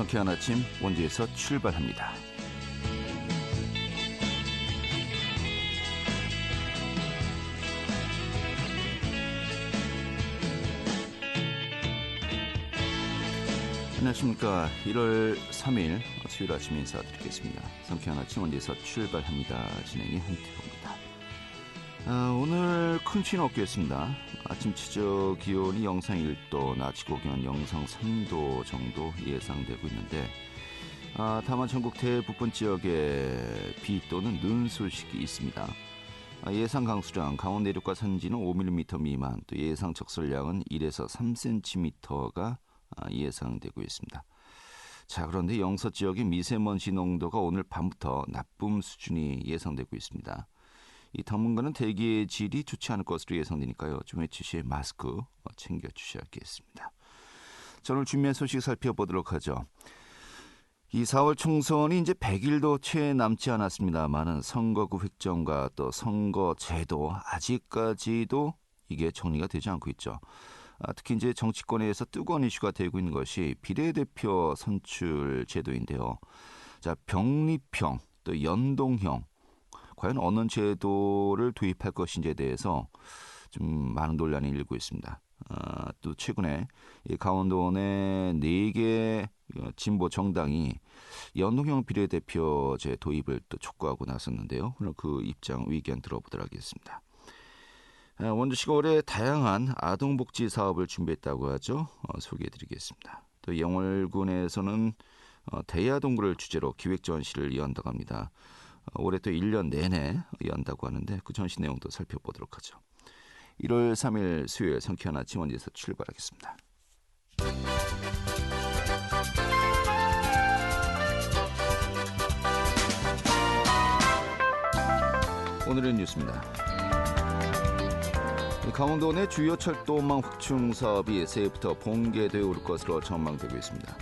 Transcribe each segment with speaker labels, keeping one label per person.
Speaker 1: 상쾌한 아침 원주에서 출발합니다. 안녕하십니까. 1월 3일 수요일 아침 인사드리겠습니다. 상쾌한 아침 원주에서 출발합니다. 진행의 한태호입니다. 오늘 큰 추위는 없겠습니다. 아침 최저 기온이 영상 1도, 낮 최고 기온 영상 3도 정도 예상되고 있는데 다만 전국 대부분 지역에 비 또는 눈 소식이 있습니다. 예상 강수량 강원 내륙과 산지는 5mm 미만, 또 예상 적설량은 1에서 3cm가 예상되고 있습니다. 자, 그런데 영서 지역의 미세먼지 농도가 오늘 밤부터 나쁨 수준이 예상되고 있습니다. 이 당분간은 대기의 질이 좋지 않을 것으로 예상되니까요. 좀 외출시에 마스크 챙겨주셔야겠습니다. 자, 오늘 준비한 소식 살펴보도록 하죠. 이 4월 총선이 이제 100일도 채 남지 않았습니다만은 선거구 획정과 또 선거제도 아직까지도 이게 정리가 되지 않고 있죠. 특히 이제 정치권에서 뜨거운 이슈가 되고 있는 것이 비례대표 선출 제도인데요. 자, 병립형 또 연동형 과연 어느 제도를 도입할 것인지에 대해서 좀 많은 논란이 일고 있습니다. 또 최근에 이 강원도내 4개 진보 정당이 연동형 비례대표제 도입을 또 촉구하고 나섰는데요. 오늘 그 입장 의견 들어보도록 하겠습니다. 원주시가 올해 다양한 아동복지 사업을 준비했다고 하죠. 소개해드리겠습니다. 또 영월군에서는 대야동굴을 주제로 기획 전시를 연다고 합니다. 올해 또 1년 내내 연다고 하는데 그 전시 내용도 살펴보도록 하죠. 1월 3일 수요일 상쾌한 아침 원주에서 출발하겠습니다. 오늘의 뉴스입니다. 강원도 내 주요 철도망 확충 사업이 새해부터 본계되어 올 것으로 전망되고 있습니다.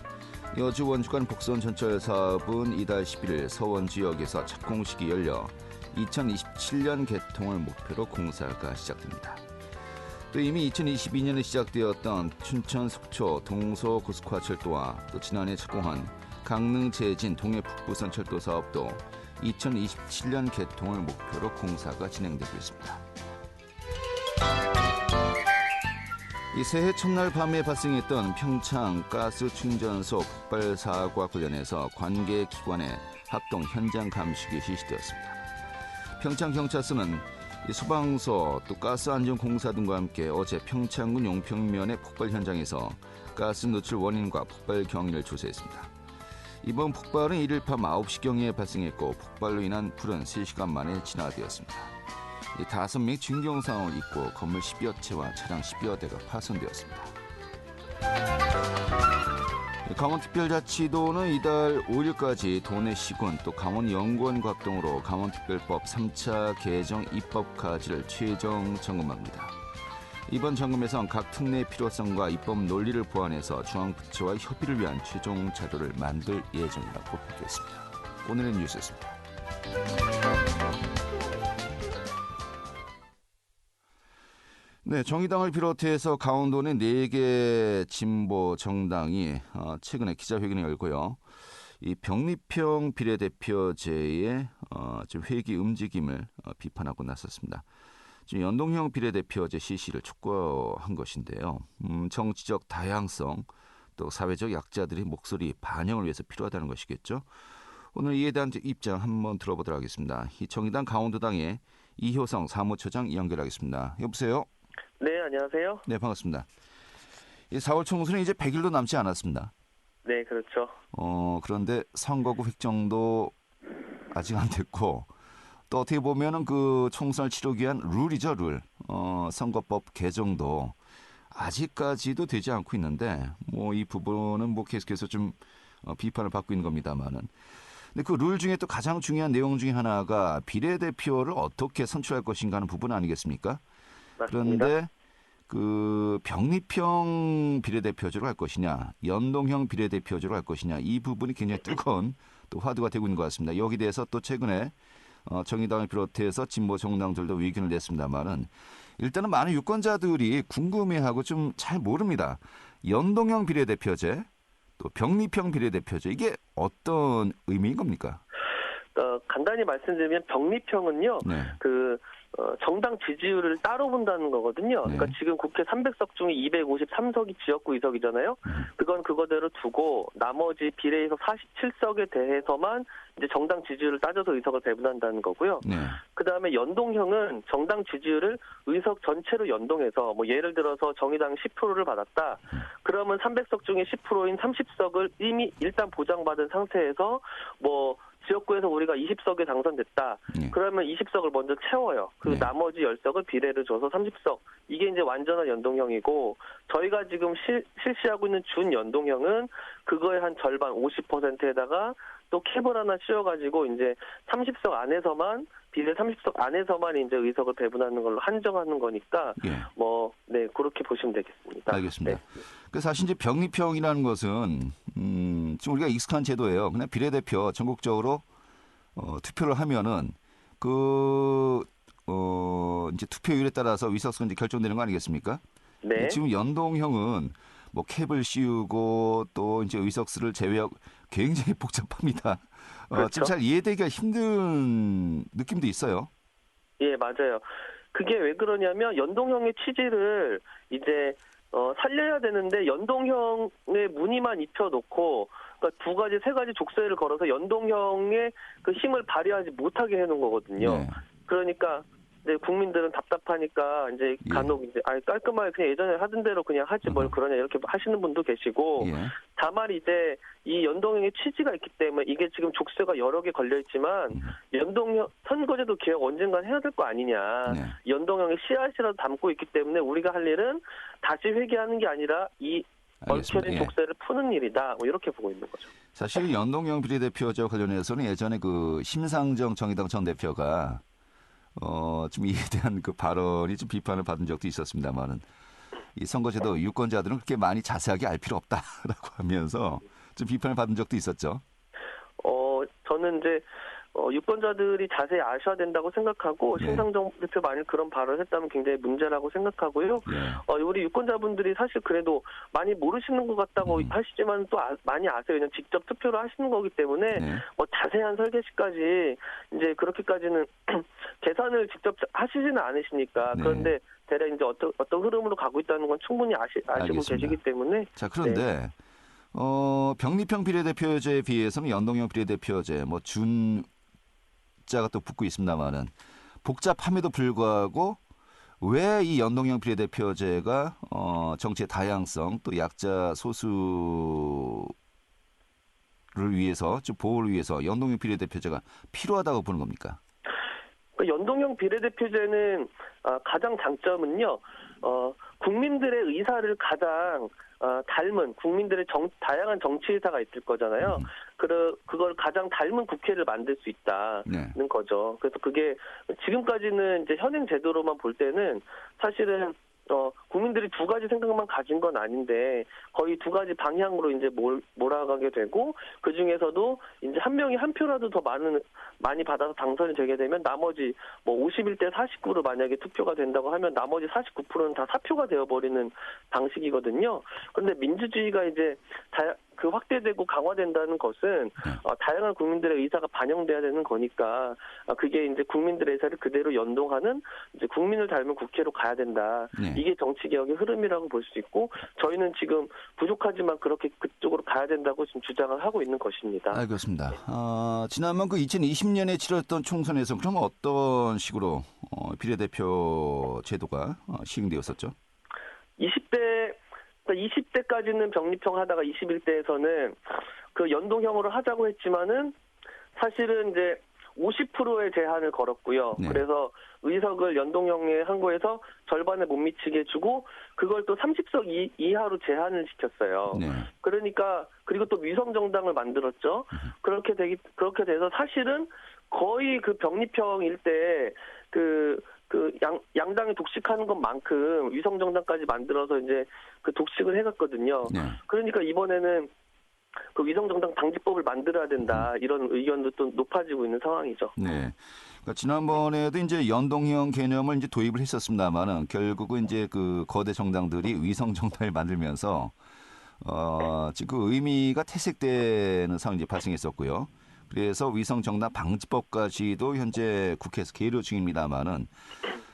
Speaker 1: 여주 원주간 복선 전철 사업은 이달 11일 서원 지역에서 착공식이 열려 2027년 개통을 목표로 공사가 시작됩니다. 또 이미 2022년에 시작되었던 춘천 속초 동서 고속화 철도와 또 지난해 착공한 강릉 제진 동해 북부선 철도 사업도 2027년 개통을 목표로 공사가 진행되고 있습니다. 이 새해 첫날 밤에 발생했던 평창 가스 충전소 폭발 사고와 관련해서 관계 기관의 합동 현장 감식이 실시되었습니다. 평창경찰서는 이 소방서 또 가스안전공사 등과 함께 어제 평창군 용평면의 폭발 현장에서 가스 노출 원인과 폭발 경위를 조사했습니다. 이번 폭발은 일요일 밤 9시경에 발생했고 폭발로 인한 불은 3시간 만에 진화되었습니다. 5명이 중경상을 입고 건물 10여 채와 차량 10여 대가 파손되었습니다. 강원특별자치도는 이달 5일까지 도내 시군 또 강원연구원과 합동으로 강원특별법 3차 개정 입법까지를 최종 점검합니다. 이번 점검에선 각 특례의 필요성과 입법 논리를 보완해서 중앙부처와 협의를 위한 최종 자료를 만들 예정이라고 밝혔습니다. 오늘의 뉴스였습니다. 네, 정의당을 비롯해서 강원도 내 4개 진보 정당이 최근에 기자회견을 열고요. 이 병립형 비례대표제의 지금 회기 움직임을 비판하고 나섰습니다. 지금 연동형 비례대표제 실시를 촉구한 것인데요. 정치적 다양성 또 사회적 약자들의 목소리 반영을 위해서 필요하다는 것이겠죠. 오늘 이에 대한 입장 한번 들어보도록 하겠습니다. 이 정의당 강원도당의 이효성 사무처장 연결하겠습니다. 여보세요?
Speaker 2: 네, 안녕하세요.
Speaker 1: 네, 반갑습니다. 4월 총선이 이제 100일도 남지 않았습니다.
Speaker 2: 네, 그렇죠.
Speaker 1: 그런데 선거구 획정도 아직 안 됐고 또 어떻게 보면은 그 총선을 치르기 위한 룰이죠, 룰. 선거법 개정도 아직까지도 되지 않고 있는데 이 부분은 계속해서 좀 비판을 받고 있는 겁니다만은. 근데 그 룰 중에 또 가장 중요한 내용 중에 하나가 비례대표를 어떻게 선출할 것인가 하는 부분 아니겠습니까?
Speaker 2: 맞습니다.
Speaker 1: 그런데 그 병립형 비례대표제로 할 것이냐, 연동형 비례대표제로 할 것이냐, 이 부분이 굉장히 뜨거운 또 화두가 되고 있는 것 같습니다. 여기 대해서 또 최근에 정의당을 비롯해서 진보 정당들도 의견을 냈습니다만은 일단은 많은 유권자들이 궁금해하고 좀 잘 모릅니다. 연동형 비례대표제 또 병리평 비례대표제 이게 어떤 의미인 겁니까?
Speaker 2: 간단히 말씀드리면 병리평은요.
Speaker 1: 네.
Speaker 2: 정당 지지율을 따로 본다는 거거든요.
Speaker 1: 네.
Speaker 2: 그러니까 지금 국회 300석 중에 253석이 지역구 의석이잖아요. 그건 그거대로 두고 나머지 비례에서 47석에 대해서만 이제 정당 지지율을 따져서 의석을 배분한다는 거고요.
Speaker 1: 네.
Speaker 2: 그다음에 연동형은 정당 지지율을 의석 전체로 연동해서 뭐 예를 들어서 정의당이 10%를 받았다. 그러면 300석 중에 10%인 30석을 이미 일단 보장받은 상태에서 뭐 지역구에서 우리가 20석에 당선됐다.
Speaker 1: 네.
Speaker 2: 그러면 20석을 먼저 채워요. 그
Speaker 1: 네.
Speaker 2: 나머지 10석을 비례를 줘서 30석. 이게 이제 완전한 연동형이고 저희가 지금 실시하고 있는 준연동형은 그거의 한 절반 50%에다가 또 캡을 하나 씌워가지고 이제 30석 안에서만 비례 30석 안에서만 이제 의석을 배분하는 걸로 한정하는 거니까
Speaker 1: 예.
Speaker 2: 네 그렇게 보시면 되겠습니다.
Speaker 1: 알겠습니다.
Speaker 2: 네.
Speaker 1: 그 사실 이제 병리평이라는 것은 지금 우리가 익숙한 제도예요. 그냥 비례대표 전국적으로 투표를 하면은 이제 투표율에 따라서 의석수가 이제 결정되는 거 아니겠습니까?
Speaker 2: 네.
Speaker 1: 지금 연동형은 뭐 캡을 씌우고 또 이제 의석수를 제외하고 굉장히 복잡합니다.
Speaker 2: 그렇죠.
Speaker 1: 지금 잘 이해되기가 힘든 느낌도 있어요.
Speaker 2: 예, 맞아요. 그게 왜 그러냐면 연동형의 취지를 이제 살려야 되는데 연동형의 무늬만 입혀놓고 그러니까 두 가지, 세 가지 족쇄를 걸어서 연동형의 그 힘을 발휘하지 못하게 해놓은 거거든요.
Speaker 1: 네.
Speaker 2: 그러니까 이제 국민들은 답답하니까 이제 간혹 이제 깔끔하게 그냥 예전에 하던 대로 그냥 하지 뭘 그러냐 이렇게 하시는 분도 계시고
Speaker 1: 예.
Speaker 2: 다만 이제 이 연동형의 취지가 있기 때문에 이게 지금 족쇄가 여러 개 걸려 있지만 연동형 선거제도 개혁 언젠간 해야 될 거 아니냐.
Speaker 1: 네.
Speaker 2: 연동형의 씨앗이라도 담고 있기 때문에 우리가 할 일은 다시 회귀하는 게 아니라 이
Speaker 1: 알겠습니다.
Speaker 2: 얽혀진
Speaker 1: 예.
Speaker 2: 족쇄를 푸는 일이다. 뭐 이렇게 보고 있는 거죠.
Speaker 1: 사실 연동형 비례대표제와 관련해서는 예전에 그 심상정 정의당 전 대표가 좀 이에 대한 그 발언이 좀 비판을 받은 적도 있었습니다만은 이 선거제도 유권자들은 그렇게 많이 자세하게 알 필요 없다라고 하면서 좀 비판을 받은 적도 있었죠.
Speaker 2: 저는 이제 유권자들이 자세히 아셔야 된다고 생각하고
Speaker 1: 네.
Speaker 2: 심상정 대표 만일 그런 발언을 했다면 굉장히 문제라고 생각하고요.
Speaker 1: 네.
Speaker 2: 우리 유권자분들이 사실 그래도 많이 모르시는 것 같다고 하시지만 또 많이 아세요. 그냥 직접 투표를 하시는 거기 때문에
Speaker 1: 네.
Speaker 2: 자세한 설계시까지 이제 그렇게까지는 계산을 직접 하시지는 않으시니까
Speaker 1: 네.
Speaker 2: 그런데 대략 이제 어떤 흐름으로 가고 있다는 건 충분히 아시고
Speaker 1: 알겠습니다.
Speaker 2: 계시기 때문에
Speaker 1: 자, 그런데
Speaker 2: 네.
Speaker 1: 병리평 비례대표제에 비해서는 연동형 비례대표제 뭐 준자가 또 붙고 있습니다만은 복잡함에도 불구하고 왜 이 연동형 비례대표제가 정치의 다양성 또 약자 소수를 위해서 좀 보호를 위해서 연동형 비례대표제가 필요하다고 보는 겁니까?
Speaker 2: 연동형 비례대표제는 가장 장점은요. 국민들의 의사를 가장 닮은 국민들의 다양한 정치 의사가 있을 거잖아요. 그걸 가장 닮은 국회를 만들 수 있다는
Speaker 1: 네.
Speaker 2: 거죠. 그래서 그게 지금까지는 이제 현행 제도로만 볼 때는 사실은 국민들이 두 가지 생각만 가진 건 아닌데 거의 두 가지 방향으로 이제 몰아가게 되고 그 중에서도 이제 한 명이 한 표라도 더 많이 받아서 당선이 되게 되면 나머지 뭐 51대 49로 만약에 투표가 된다고 하면 나머지 49%는 다 사표가 되어버리는 방식이거든요. 그런데 민주주의가 이제 확대되고 강화된다는 것은 다양한 국민들의 의사가 반영돼야 되는 거니까 그게 이제 국민들의 의사를 그대로 연동하는 이제 국민을 닮은 국회로 가야 된다.
Speaker 1: 네.
Speaker 2: 이게 정치 개혁의 흐름이라고 볼 수 있고 저희는 지금 부족하지만 그렇게 그쪽으로 가야 된다고 지금 주장을 하고 있는 것입니다.
Speaker 1: 알겠습니다. 지난번 그 2020년에 치렀던 총선에서 그럼 어떤 식으로 비례대표 제도가 시행되었었죠?
Speaker 2: 20대까지는 병리평 하다가 21대에서는 그 연동형으로 하자고 했지만은 사실은 이제 50%의 제한을 걸었고요.
Speaker 1: 네.
Speaker 2: 그래서 의석을 연동형에 한 거에서 절반에 못 미치게 주고 그걸 또 30석 이하로 제한을 시켰어요.
Speaker 1: 네.
Speaker 2: 그러니까 그리고 또 위성 정당을 만들었죠. 그렇게 돼서 사실은 거의 그 병리평일 때 양당이 독식하는 것만큼 위성 정당까지 만들어서 이제 그 독식을 해갔거든요.
Speaker 1: 네.
Speaker 2: 그러니까 이번에는 그 위성정당 방지법을 만들어야 된다 이런 의견도 또 높아지고 있는 상황이죠.
Speaker 1: 네. 그러니까 지난번에도 이제 연동형 개념을 이제 도입을 했었습니다만은 결국은 이제 그 거대 정당들이 위성 정당을 만들면서 지금 그 의미가 퇴색되는 상황이 이제 발생했었고요. 그래서 위성정당 방지법까지도 현재 국회에서 계류 중입니다만은,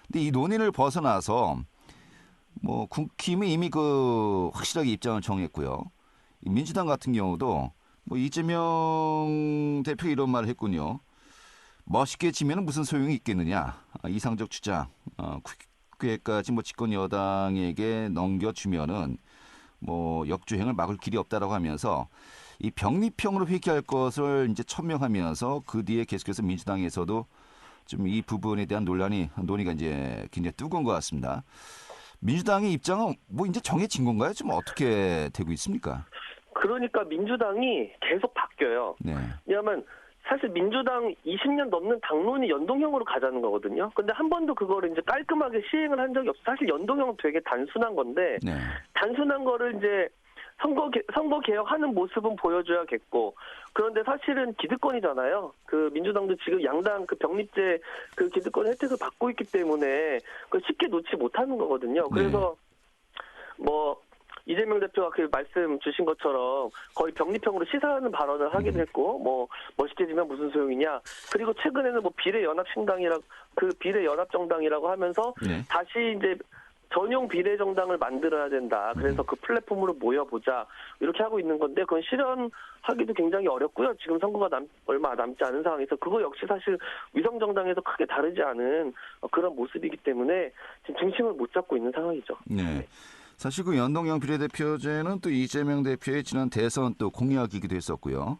Speaker 1: 근데 이 논의를 벗어나서 뭐 국힘이 이미 그 확실하게 입장을 정했고요. 이 민주당 같은 경우도 뭐 이재명 대표 이런 말을 했군요. 멋있게 지면 무슨 소용이 있겠느냐. 이상적 주장. 국회까지 뭐 집권 여당에게 넘겨주면은 뭐 역주행을 막을 길이 없다라고 하면서 이 병리평으로 회귀할 것을 이제 천명하면서 그 뒤에 계속해서 민주당에서도 좀 이 부분에 대한 논의가 이제 굉장히 뜨거운 것 같습니다. 민주당의 입장은 뭐 이제 정해진 건가요? 좀 어떻게 되고 있습니까?
Speaker 2: 그러니까 민주당이 계속 바뀌어요.
Speaker 1: 네.
Speaker 2: 왜냐하면 사실 민주당 20년 넘는 당론이 연동형으로 가자는 거거든요. 근데 한 번도 그거를 이제 깔끔하게 시행을 한 적이 없어요. 사실 연동형은 되게 단순한 건데,
Speaker 1: 네.
Speaker 2: 단순한 거를 이제 선거 개혁하는 모습은 보여줘야겠고, 그런데 사실은 기득권이잖아요. 그 민주당도 지금 양당 그 병립제 그 기득권 혜택을 받고 있기 때문에 그걸 쉽게 놓지 못하는 거거든요. 그래서 뭐 이재명 대표가 그 말씀 주신 것처럼 거의 병리평으로 시사하는 발언을 하기도 했고, 뭐 멋있게 지면 무슨 소용이냐. 그리고 최근에는 뭐 비례연합정당이라고 하면서 다시 이제 전용 비례정당을 만들어야 된다. 그래서 그 플랫폼으로 모여보자. 이렇게 하고 있는 건데, 그건 실현하기도 굉장히 어렵고요. 지금 선거가 얼마 남지 않은 상황에서 그거 역시 사실 위성정당에서 크게 다르지 않은 그런 모습이기 때문에 지금 중심을 못 잡고 있는 상황이죠.
Speaker 1: 네. 사실 그 연동형 비례대표제는 또 이재명 대표의 지난 대선 또 공약이기도 했었고요.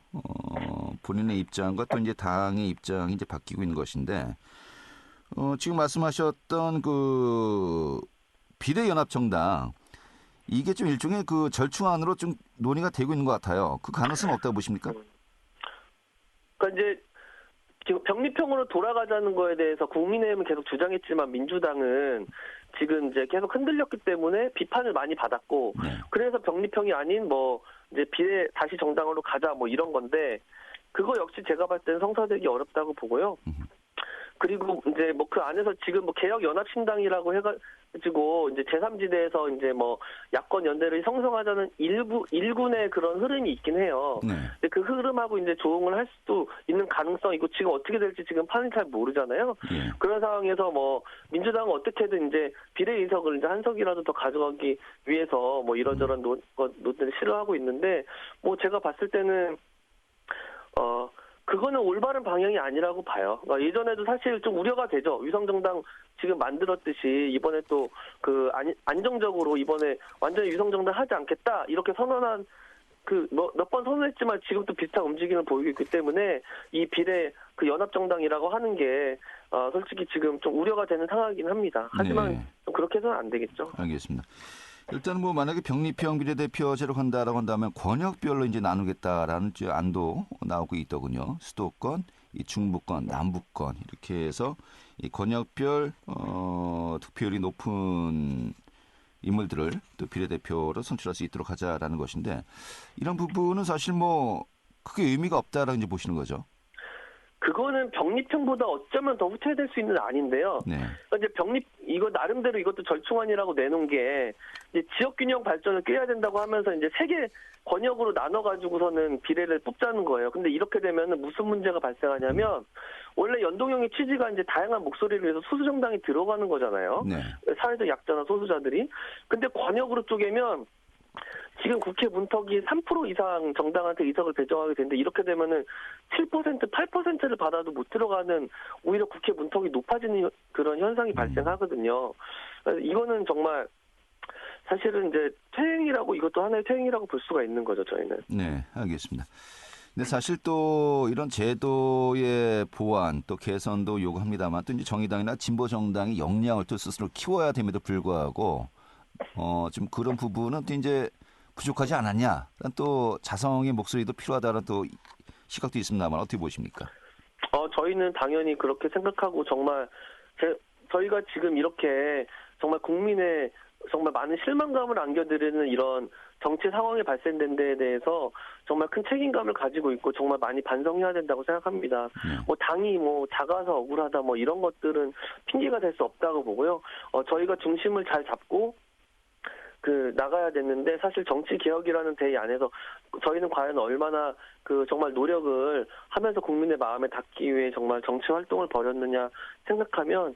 Speaker 1: 본인의 입장과 또 이제 당의 입장이 이제 바뀌고 있는 것인데, 지금 말씀하셨던 그 비례연합정당, 이게 좀 일종의 그 절충안으로 좀 논의가 되고 있는 것 같아요. 그 가능성은 없다고 보십니까?
Speaker 2: 그러니까 이제 지금 병리평으로 돌아가자는 거에 대해서 국민의힘은 계속 주장했지만 민주당은 지금 이제 계속 흔들렸기 때문에 비판을 많이 받았고, 그래서 병리평이 아닌 뭐 이제 비례 다시 정당으로 가자 뭐 이런 건데, 그거 역시 제가 봤을 때는 성사되기 어렵다고 보고요. 그리고 이제 뭐 그 안에서 지금 뭐 개혁연합신당이라고 해가지고 이제 제3지대에서 이제 뭐 야권 연대를 형성하자는 일군의 그런 흐름이 있긴 해요. 근데 그 흐름하고 이제 조응을 할 수도 있는 가능성이고, 지금 어떻게 될지 지금 판이 잘 모르잖아요. 그런 상황에서 뭐 민주당은 어떻게든 이제 비례의석을 이제 한 석이라도 더 가져가기 위해서 뭐 이런저런 논의를 실어하고 있는데, 뭐 제가 봤을 때는 그거는 올바른 방향이 아니라고 봐요. 그러니까 예전에도 사실 좀 우려가 되죠. 위성정당 지금 만들었듯이 이번에 또 그 안정적으로 이번에 완전히 위성정당 하지 않겠다 이렇게 선언한 그 몇 번 선언했지만 지금 또 비슷한 움직임을 보이고 있기 때문에 이 비례 그 연합정당이라고 하는 게 솔직히 지금 좀 우려가 되는 상황이긴 합니다. 하지만 좀 그렇게 해서는 안 되겠죠.
Speaker 1: 알겠습니다. 일단 뭐 만약에 병리평 비례대표제로 간다라고 한다면 권역별로 이제 나누겠다라는 안도 나오고 있더군요. 수도권, 이 중부권, 남부권 이렇게 해서 이 권역별 득표율이 높은 인물들을 또 비례대표로 선출할 수 있도록 하자라는 것인데, 이런 부분은 사실 뭐 크게 의미가 없다라고 이제 보시는 거죠.
Speaker 2: 그거는 병리평보다 어쩌면 더 후퇴될 수 있는 안인데요. 그러니까 이제 이거 나름대로 이것도 절충안이라고 내놓은 게 이제 지역균형 발전을 꾀해야 된다고 하면서 이제 3개 권역으로 나눠가지고서는 비례를 뽑자는 거예요. 근데 이렇게 되면은 무슨 문제가 발생하냐면, 원래 연동형의 취지가 이제 다양한 목소리를 위해서 소수정당이 들어가는 거잖아요. 사회적 약자나 소수자들이. 근데 권역으로 쪼개면 지금 국회 문턱이 3% 이상 정당한테 의석을 배정하게 되는데, 이렇게 되면은 7%, 8%를 받아도 못 들어가는, 오히려 국회 문턱이 높아지는 그런 현상이 발생하거든요. 그래서 이거는 정말 사실은 이제 퇴행이라고, 이것도 하나의 퇴행이라고 볼 수가 있는 거죠, 저희는.
Speaker 1: 네, 알겠습니다. 근데 사실 또 이런 제도의 보완 또 개선도 요구합니다만, 또 이제 정의당이나 진보 정당이 역량을 또 스스로 키워야 됨에도 불구하고 좀 그런 부분은 또 이제 부족하지 않았냐? 또 자성의 목소리도 필요하다는 또 시각도 있습니다만 어떻게 보십니까?
Speaker 2: 저희는 당연히 그렇게 생각하고, 정말 저희가 지금 이렇게 정말 국민의 정말 많은 실망감을 안겨드리는 이런 정치 상황이 발생된 데에 대해서 정말 큰 책임감을 가지고 있고 정말 많이 반성해야 된다고 생각합니다. 뭐 당이 뭐 작아서 억울하다 뭐 이런 것들은 핑계가 될 수 없다고 보고요. 저희가 중심을 잘 잡고 나가야 됐는데 사실 정치 개혁이라는 대의 안에서 저희는 과연 얼마나 정말 노력을 하면서 국민의 마음에 닿기 위해 정말 정치 활동을 벌였느냐 생각하면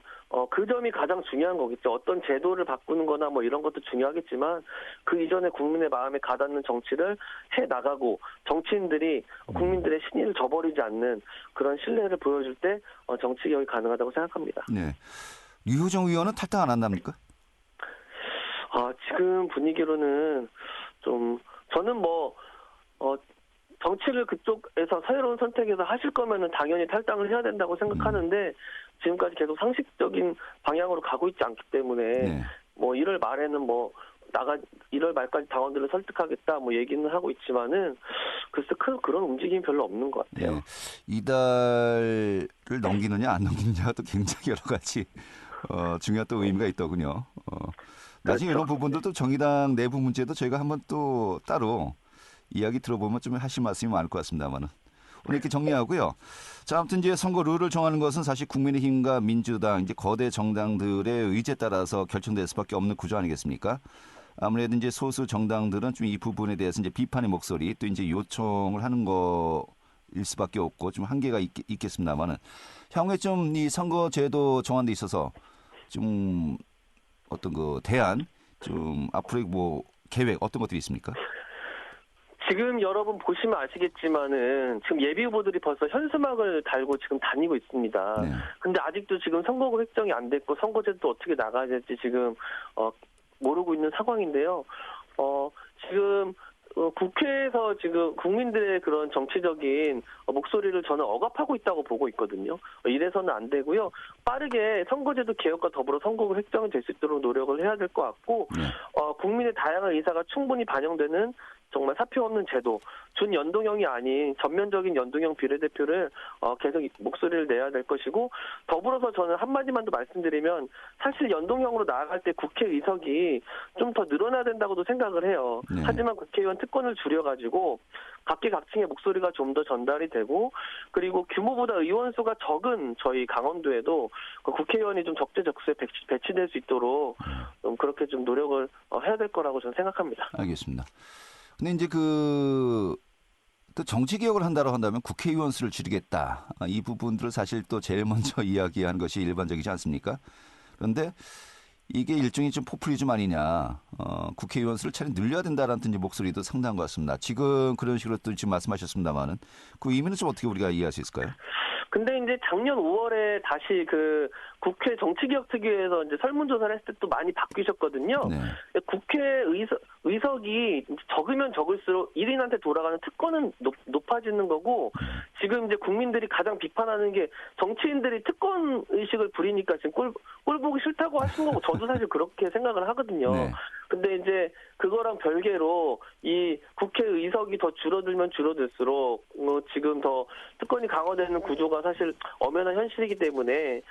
Speaker 2: 그 점이 가장 중요한 거겠죠. 어떤 제도를 바꾸는 거나 뭐 이런 것도 중요하겠지만 그 이전에 국민의 마음에 가닿는 정치를 해 나가고 정치인들이 국민들의 신의를 저버리지 않는 그런 신뢰를 보여줄 때 정치 개혁이 가능하다고 생각합니다.
Speaker 1: 네. 류호정 의원은 탈당 안 한답니까?
Speaker 2: 지금 분위기로는 저는 정치를 그쪽에서 새로운 선택에서 하실 거면은 당연히 탈당을 해야 된다고 생각하는데 지금까지 계속 상식적인 방향으로 가고 있지 않기 때문에
Speaker 1: 네.
Speaker 2: 1월 말에는 1월 말까지 당원들을 설득하겠다 얘기는 하고 있지만은 글쎄 그런 움직임이 별로 없는 것 같아요.
Speaker 1: 네. 이달을 넘기느냐 안 넘기느냐가 또 굉장히 여러 가지 중요한 또 의미가 있더군요. 나중에
Speaker 2: 그렇죠.
Speaker 1: 이런 부분들도 정의당 내부 문제도 저희가 한번 또 따로 이야기 들어보면 좀 하실 말씀이 많을 것 같습니다만은 오늘 이렇게 정리하고요. 자, 아무튼 이제 선거 룰을 정하는 것은 사실 국민의힘과 민주당 이제 거대 정당들의 의지에 따라서 결정될 수밖에 없는 구조 아니겠습니까? 아무래도 이제 소수 정당들은 좀 이 부분에 대해서 이제 비판의 목소리 또 이제 요청을 하는 거일 수밖에 없고 좀 한계가 있겠습니다만은 향후에 좀 이 선거제도 정한 데 있어서 좀 어떤 대안 좀 앞으로 계획 어떤 것들이 있습니까?
Speaker 2: 지금 여러분 보시면 아시겠지만은 지금 예비 후보들이 벌써 현수막을 달고 지금 다니고 있습니다.
Speaker 1: 네.
Speaker 2: 근데 아직도 지금 선거구 획정이 안 됐고 선거제도 어떻게 나가야 될지 지금 모르고 있는 상황인데요. 지금 국회에서 지금 국민들의 그런 정치적인 목소리를 저는 억압하고 있다고 보고 있거든요. 이래서는 안 되고요. 빠르게 선거제도 개혁과 더불어 선거구 획정이 될 수 있도록 노력을 해야 될 것 같고 국민의 다양한 의사가 충분히 반영되는 정말 사표 없는 제도, 준연동형이 아닌 전면적인 연동형 비례대표를 계속 목소리를 내야 될 것이고 더불어서 저는 한마디만 더 말씀드리면 사실 연동형으로 나아갈 때 국회의석이 좀 더 늘어나야 된다고도 생각을 해요.
Speaker 1: 네.
Speaker 2: 하지만 국회의원 특권을 줄여가지고 각계각층의 목소리가 좀 더 전달이 되고 그리고 규모보다 의원 수가 적은 저희 강원도에도 국회의원이 좀 적재적소에 배치될 수 있도록 좀 그렇게 좀 노력을 해야 될 거라고 저는 생각합니다.
Speaker 1: 알겠습니다. 근데 이제 또 정치 개혁을 한다고 한다면 국회의원 수를 줄이겠다. 이 부분들을 사실 또 제일 먼저 이야기하는 것이 일반적이지 않습니까? 그런데 이게 일종의 좀 포퓰리즘 아니냐. 국회의원 수를 차라리 늘려야 된다라는 이제 목소리도 상당한 것 같습니다. 지금 그런 식으로 또 지금 말씀하셨습니다만은 그 의미는 좀 어떻게 우리가 이해할 수 있을까요?
Speaker 2: 근데 이제 작년 5월에 다시 국회 정치개혁특위에서 이제 설문조사를 했을 때 또 많이 바뀌셨거든요.
Speaker 1: 네.
Speaker 2: 국회 의석이 적으면 적을수록 1인한테 돌아가는 특권은 높아지는 거고 지금 이제 국민들이 가장 비판하는 게 정치인들이 특권 의식을 부리니까 지금 꼴 보기 싫다고 하신 거고 저도 사실 그렇게 생각을 하거든요.
Speaker 1: 네.
Speaker 2: 근데 이제 그거랑 별개로 이 국회 의석이 더 줄어들면 줄어들수록 지금 더 특권이 강화되는 구조가 사실 엄연한 현실이기 때문에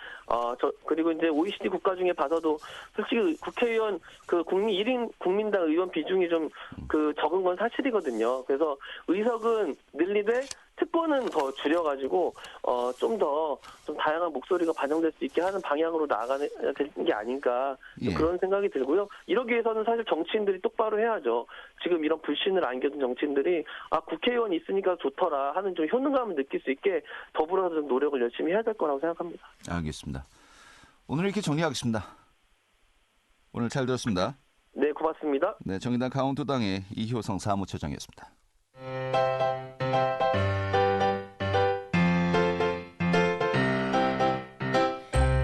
Speaker 2: 그리고 이제 OECD 국가 중에 봐서도 솔직히 국회의원 국민 1인 국민당 의원 비중이 좀 적은 건 사실이거든요. 그래서 의석은 늘리되 특권은 더 줄여가지고 좀 다양한 목소리가 반영될 수 있게 하는 방향으로 나아가는 게 아닌가 그런 생각이 들고요. 이러기 위해서는 사실 정치인들이 똑바로 해야죠. 지금 이런 불신을 안겨둔 정치인들이 국회의원 있으니까 좋더라 하는 좀 효능감을 느낄 수 있게 더불어서 좀 노력을 열심히 해야 될 거라고 생각합니다.
Speaker 1: 알겠습니다. 오늘 이렇게 정리하겠습니다. 오늘 잘 들었습니다.
Speaker 2: 네, 고맙습니다.
Speaker 1: 네, 정의당 강원도당의 이효성 사무처장이었습니다.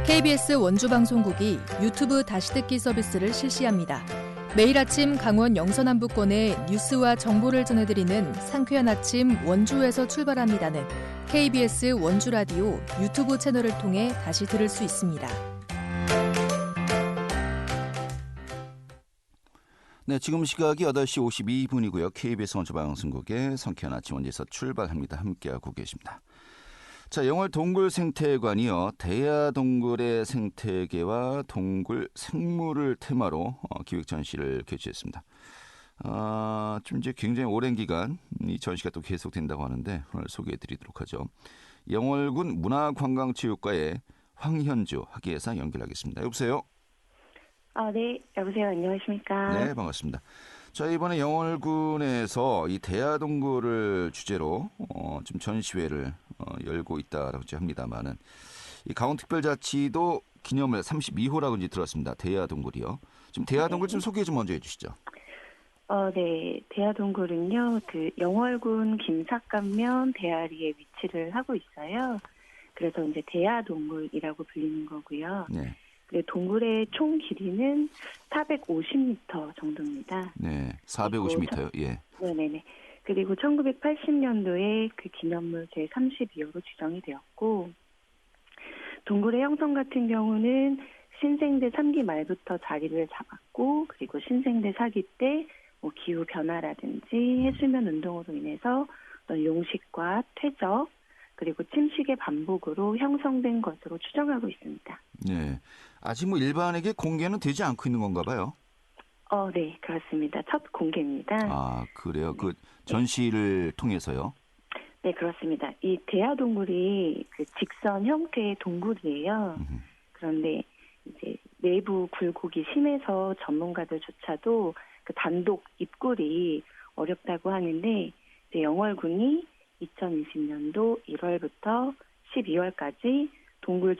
Speaker 3: KBS 원주방송국이 유튜브 다시 듣기 서비스를 실시합니다. 매일 아침 강원 영서남부권의 뉴스와 정보를 전해드리는 상쾌한 아침 원주에서 출발합니다는 KBS 원주라디오 유튜브 채널을 통해 다시 들을 수 있습니다.
Speaker 1: 네, 지금 시각이 8시 52분이고요. KBS 원주방송국의 상쾌한 아침 원주에서 출발합니다. 함께하고 계십니다. 자, 영월 동굴생태관이요. 대야동굴의 생태계와 동굴 생물을 테마로 기획 전시를 개최했습니다. 좀 이제 굉장히 오랜 기간 이 전시가 또 계속된다고 하는데 오늘 소개해드리도록 하죠. 영월군 문화관광체육과의 황현주 학예사 연결하겠습니다. 여보세요?
Speaker 4: 네. 여보세요. 안녕하십니까.
Speaker 1: 네, 반갑습니다. 자, 이번에 영월군에서 이 대하동굴을 주제로 좀 전시회를 열고 있다라고 합니다만은 이 강원특별자치도 기념을 32호라고 이제 들었습니다. 대하동굴이요. 좀 대하동굴 좀 소개 좀 먼저 해주시죠.
Speaker 4: 네. 대하동굴은요, 그 영월군 김삿간면 대아리에 위치를 하고 있어요. 그래서 이제 대하동굴이라고 불리는 거고요.
Speaker 1: 네,
Speaker 4: 그 동굴의 총 길이는 450m 정도입니다.
Speaker 1: 네, 450m요. 예,
Speaker 4: 네네네. 그리고 1980년도에 그 기념물 제32호로 지정이 되었고, 동굴의 형성 같은 경우는 신생대 3기 말부터 자리를 잡았고, 그리고 신생대 4기 때 뭐 기후 변화라든지 해수면 운동으로 인해서 어떤 용식과 퇴적, 그리고 침식의 반복으로 형성된 것으로 추정하고 있습니다.
Speaker 1: 네. 아직 뭐 일반에게 공개는 되지 않고 있는 건가 봐요.
Speaker 4: 네, 그렇습니다. 첫 공개입니다.
Speaker 1: 아, 그래요. 그 전시를 통해서요.
Speaker 4: 네, 그렇습니다. 이 대하동굴이 그 직선 형태의 동굴이에요. 그런데 이제 내부 굴곡이 심해서 전문가들조차도 그 단독 입굴이 어렵다고 하는데, 이제 영월군이 2020년도 1월부터 12월까지 동굴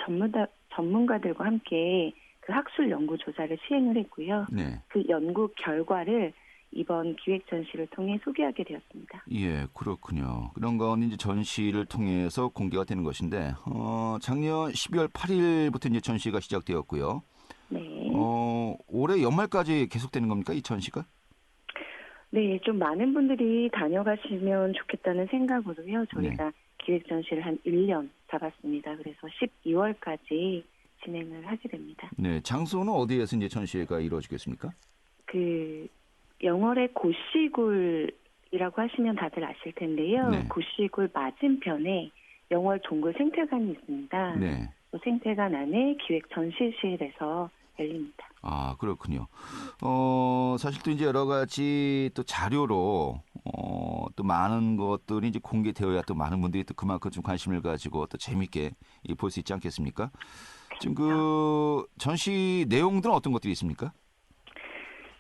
Speaker 4: 전문가들과 함께 그 학술 연구 조사를 시행을 했고요.
Speaker 1: 네.
Speaker 4: 그 연구 결과를 이번 기획 전시를 통해 소개하게 되었습니다.
Speaker 1: 예, 그렇군요. 그런 건 이제 전시를 통해서 공개가 되는 것인데, 작년 12월 8일부터 이제 전시가 시작되었고요.
Speaker 4: 네.
Speaker 1: 올해 연말까지 계속되는 겁니까, 이 전시가?
Speaker 4: 네, 좀 많은 분들이 다녀가시면 좋겠다는 생각으로요. 저희가 기획 전시를 한 1년 잡았습니다. 그래서 12월까지 진행을 하게 됩니다.
Speaker 1: 네, 장소는 어디에서 이제 전시회가 이루어지겠습니까?
Speaker 4: 그 영월의 고시굴이라고 하시면 다들 아실 텐데요.
Speaker 1: 네.
Speaker 4: 고시굴 맞은편에 영월 동굴 생태관이 있습니다.
Speaker 1: 네.
Speaker 4: 그 생태관 안에 기획 전시실에서 열립니다.
Speaker 1: 아, 그렇군요. 사실 또 이제 여러 가지 또 자료로 또 많은 것들이 이제 공개되어야 또 많은 분들이 또 그만큼 좀 관심을 가지고 또 재밌게 볼 수 있지 않겠습니까? 지금 그 전시 내용들은 어떤 것들이 있습니까?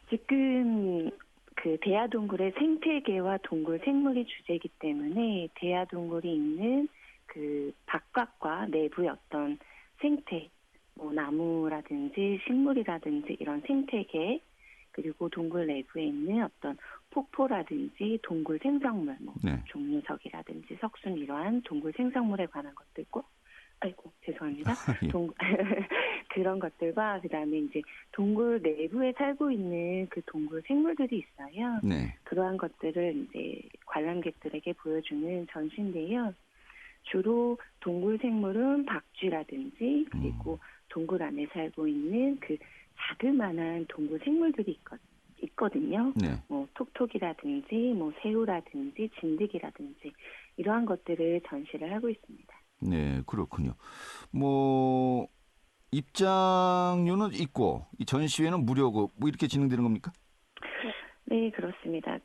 Speaker 4: 지금 그 대하동굴의 생태계와 동굴 생물이 주제이기 때문에 대하동굴이 있는 그 바깥과 내부의 어떤 생태, 뭐 나무라든지 식물이라든지 이런 생태계, 그리고 동굴 내부에 있는 어떤 폭포라든지 동굴 생성물, 뭐
Speaker 1: 네.
Speaker 4: 종류석이라든지 석순 이러한 동굴 생성물에 관한 것들고, 죄송합니다.
Speaker 1: 예.
Speaker 4: 그런 것들과 그다음에 이제 동굴 내부에 살고 있는 그 동굴 생물들이 있어요.
Speaker 1: 네.
Speaker 4: 그러한 것들을 이제 관람객들에게 보여주는 전시인데요. 주로 동굴 생물은 박쥐라든지 그리고 동굴 안에 살고 있는 그 자그마한 동굴 생물들이 있거든요.
Speaker 1: 네.
Speaker 4: 뭐 톡톡이라든지 뭐 새우라든지 진드기라든지 이러한 것들을 전시를 하고 있습니다.
Speaker 1: 네, 그렇군요. 뭐 입장료는 있고 이 전시회는 무료고 뭐 이렇게 진행되는 겁니까?
Speaker 4: 네, 그렇습니다.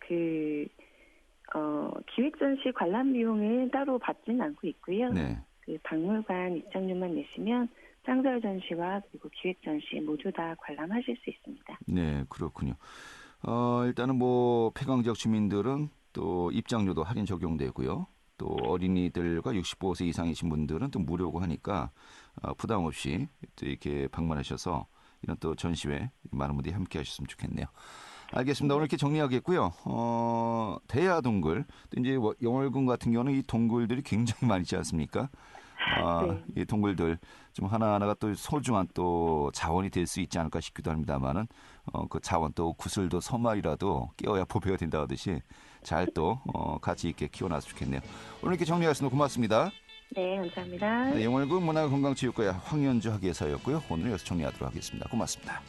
Speaker 4: 기획 전시 관람 비용은 따로 받지는 않고 있고요.
Speaker 1: 네.
Speaker 4: 그 박물관 입장료만 내시면 창설 전시와 그리고 기획 전시 모두 다 관람하실 수 있습니다.
Speaker 1: 네, 그렇군요. 일단은 뭐 폐광 지역 주민들은 또 입장료도 할인 적용되고요. 또 어린이들과 65세 이상이신 분들은 또 무료고 하니까 부담 없이 또 이렇게 방문하셔서 이런 또 전시회 많은 분들이 함께 하셨으면 좋겠네요. 알겠습니다. 오늘 이렇게 정리하겠고요. 대하동굴, 또 이제 영월군 같은 경우는 이 동굴들이 굉장히 많이 있지 않습니까?
Speaker 4: 네.
Speaker 1: 이 동굴들 좀 하나하나가 또 소중한 또 자원이 될 수 있지 않을까 싶기도 합니다만은 그 자원 또 구슬도 서말이라도 깨어야 보배가 된다 하듯이 잘 또 가치 있게 키워놨으면 좋겠네요. 오늘 이렇게 정리하셨습니다. 고맙습니다.
Speaker 4: 네, 감사합니다.
Speaker 1: 네, 영월군 문화건강체육과의 황현주 학예사였고요. 오늘 여기서 정리하도록 하겠습니다. 고맙습니다.